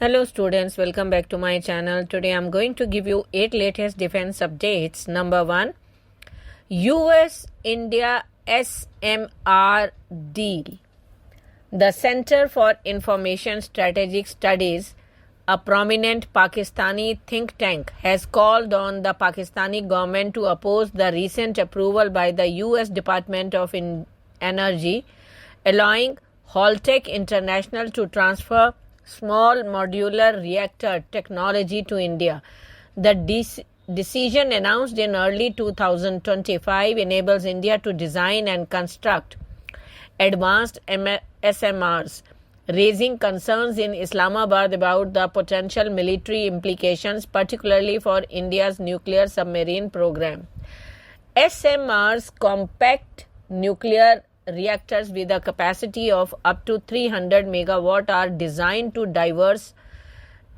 Hello students, welcome back to my channel. Today I'm going to give you 8 latest defense updates. Number 1, US India SMR deal. The Center for Information Strategic Studies, a prominent Pakistani think tank, has called on the Pakistani government to oppose the recent approval by the US Department of Energy allowing Holtec International to transfer small modular reactor technology to India. The decision, announced in early 2025, enables India to design and construct advanced SMRs, raising concerns in Islamabad about the potential military implications, particularly for India's nuclear submarine program. SMRs, compact nuclear reactors with a capacity of up to 300 megawatt, are designed to diverse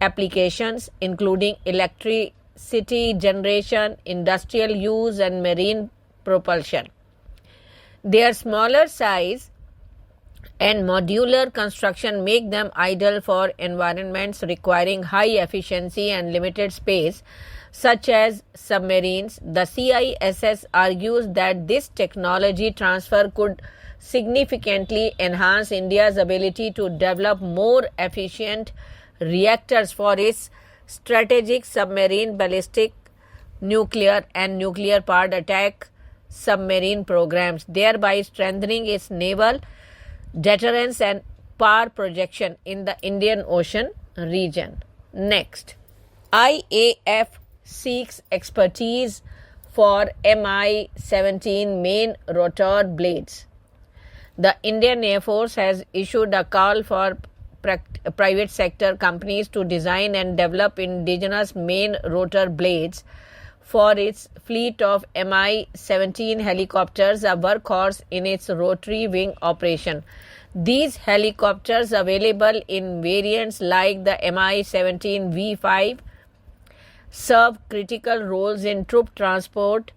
applications including electricity generation, industrial use, and marine propulsion. Their smaller size and modular construction make them ideal for environments requiring high efficiency and limited space, such as submarines. The CISS argues that this technology transfer could significantly enhance India's ability to develop more efficient reactors for its strategic submarine, ballistic, nuclear, and nuclear powered attack submarine programs, thereby strengthening its naval deterrence and power projection in the Indian Ocean region. Next, IAF seeks expertise for Mi-17 main rotor blades. The Indian Air Force has issued a call for private sector companies to design and develop indigenous main rotor blades for its fleet of Mi-17 helicopters, a workhorse in its rotary wing operation. These helicopters, available in variants like the Mi-17 V5, serve critical roles in troop transport,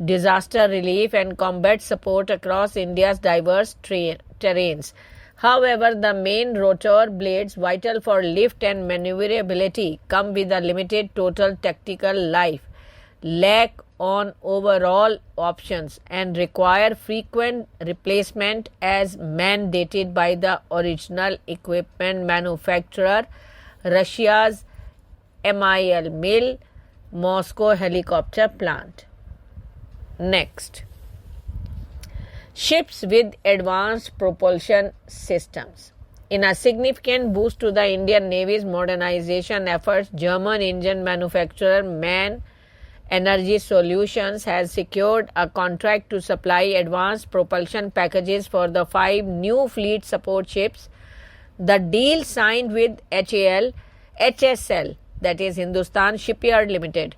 disaster relief, and combat support across India's diverse terrains. However, the main rotor blades, vital for lift and maneuverability, come with a limited total tactical life, lack on overall options, and require frequent replacement as mandated by the original equipment manufacturer, Russia's MIL, Moscow helicopter plant. Next, ships with advanced propulsion systems. In a significant boost to the Indian Navy's modernization efforts, German engine manufacturer MAN Energy Solutions has secured a contract to supply advanced propulsion packages for the 5 new fleet support ships. The deal, signed with HSL, that is Hindustan Shipyard Limited,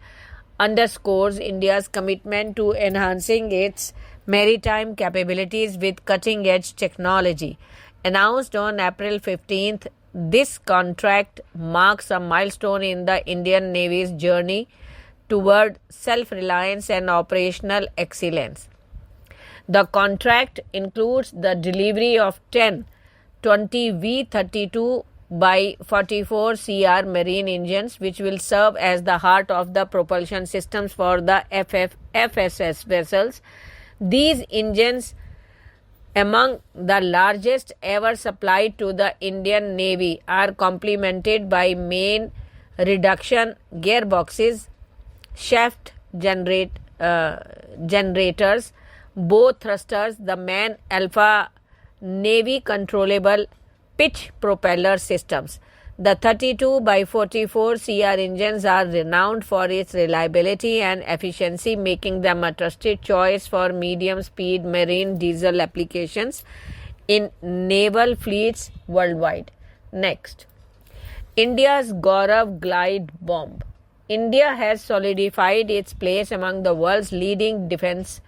underscores India's commitment to enhancing its maritime capabilities with cutting-edge technology. Announced on April 15th, this contract marks a milestone in the Indian Navy's journey toward self-reliance and operational excellence. The contract includes the delivery of 10 20 V-32 by 44 CR marine engines, which will serve as the heart of the propulsion systems for the FSS vessels. These engines, among the largest ever supplied to the Indian Navy, are complemented by main reduction gearboxes, shaft generators, both thrusters, the MAN Alpha Navy controllable pitch propeller systems. The 32 by 44 CR engines are renowned for its reliability and efficiency, making them a trusted choice for medium-speed marine diesel applications in naval fleets worldwide. Next, India's Gaurav glide bomb. India has solidified its place among the world's leading defense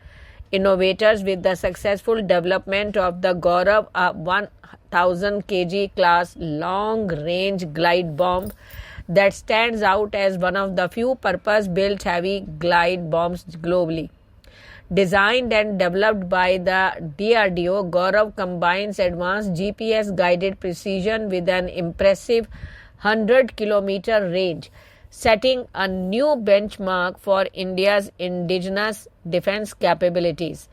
innovators with the successful development of the Gaurav 1000 kg class long-range glide bomb that stands out as one of the few purpose-built heavy glide bombs globally. Designed and developed by the DRDO, Gaurav combines advanced GPS-guided precision with an impressive 100-kilometer range, setting a new benchmark for India's indigenous defense capabilities.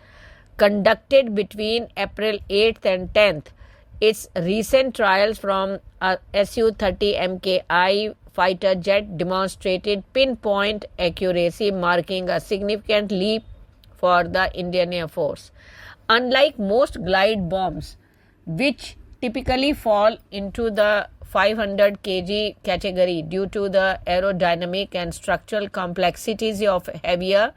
Conducted between April 8th and 10th, its recent trials from a Su-30 Mki fighter jet demonstrated pinpoint accuracy, marking a significant leap for the Indian Air Force. Unlike most glide bombs, which typically fall into the 500 kg category due to the aerodynamic and structural complexities of heavier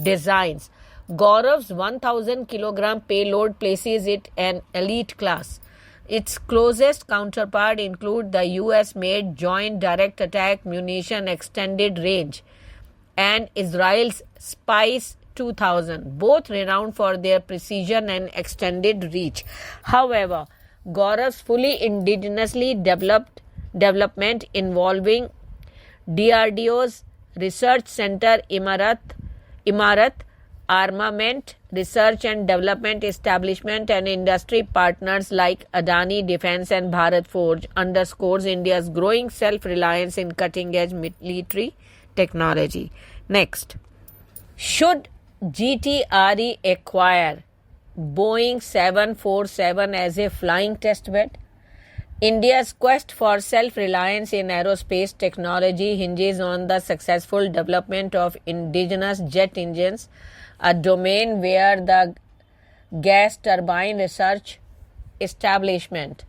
designs, Gaurav's 1000 kg payload places it an elite class. Its closest counterpart include the US-made Joint Direct Attack Munition Extended Range and Israel's Spice 2000, both renowned for their precision and extended reach. However, Gaurav's fully indigenously development involving DRDO's Research Center Imarat Armament Research and Development Establishment and industry partners like Adani Defence and Bharat Forge underscores India's growing self-reliance in cutting-edge military technology. Next, should GTRE acquire Boeing 747 as a flying testbed? India's quest for self-reliance in aerospace technology hinges on the successful development of indigenous jet engines, a domain where the Gas Turbine Research Establishment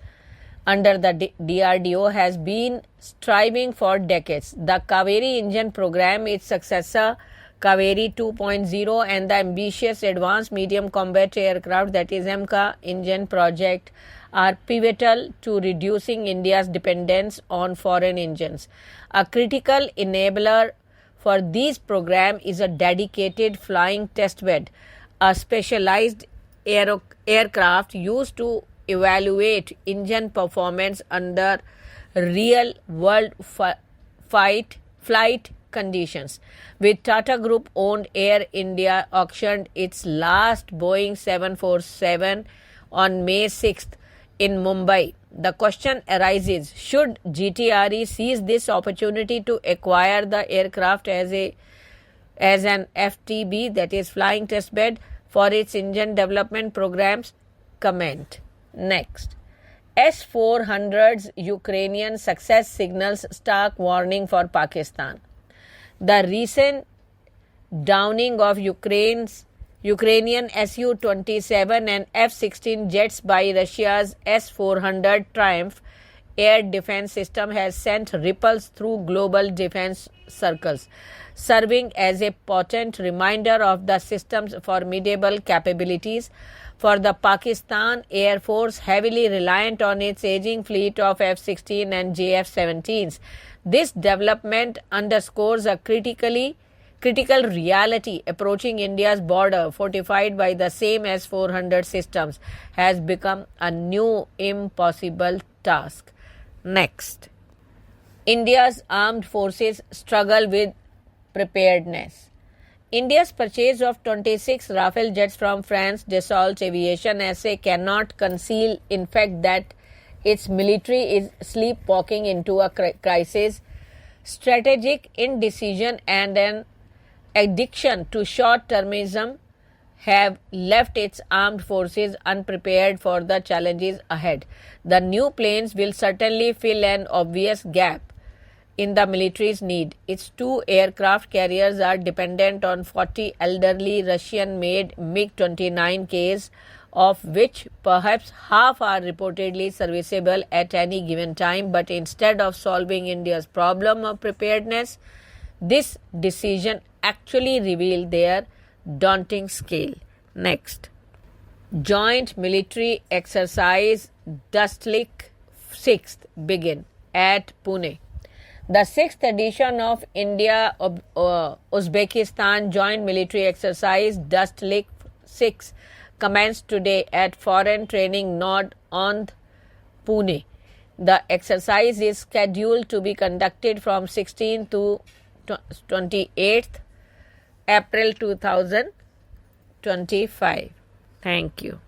under the DRDO has been striving for decades. The Kaveri engine program, its successor Kaveri 2.0, and the ambitious Advanced Medium Combat Aircraft, that is AMCA engine project, are pivotal to reducing India's dependence on foreign engines. A critical enabler for these programs is a dedicated flying testbed, a specialized aircraft used to evaluate engine performance under real-world flight conditions. With Tata Group owned Air India auctioned its last Boeing 747 on May 6th in Mumbai, the question arises, should GTRE seize this opportunity to acquire the aircraft as an FTB, that is flying testbed, for its engine development programs? Comment. Next, S-400's Ukrainian success signals stark warning for Pakistan. The recent downing of Ukrainian Su-27 and F-16 jets by Russia's S-400 Triumph air defense system has sent ripples through global defense circles, serving as a potent reminder of the system's formidable capabilities. For the Pakistan Air Force, heavily reliant on its aging fleet of F-16 and JF-17s, this development underscores a critical reality. Approaching India's border, fortified by the same S-400 systems, has become a new impossible task. Next, India's armed forces struggle with preparedness. India's purchase of 26 Rafale jets from France Dassault Aviation SA cannot conceal in fact that its military is sleepwalking into a crisis. Strategic indecision and an addiction to short-termism have left its armed forces unprepared for the challenges ahead. The new planes will certainly fill an obvious gap in the military's need. Its two aircraft carriers are dependent on 40 elderly Russian-made MiG-29Ks, of which perhaps half are reportedly serviceable at any given time. But instead of solving India's problem of preparedness, this decision actually revealed their daunting scale. Next, Joint Military Exercise Dustlik 6th begin at Pune. The 6th edition of India-Uzbekistan Joint Military Exercise Dustlik 6 commenced today at Foreign Training Node on Pune. The exercise is scheduled to be conducted from 16th to 28th April 2025. Thank you.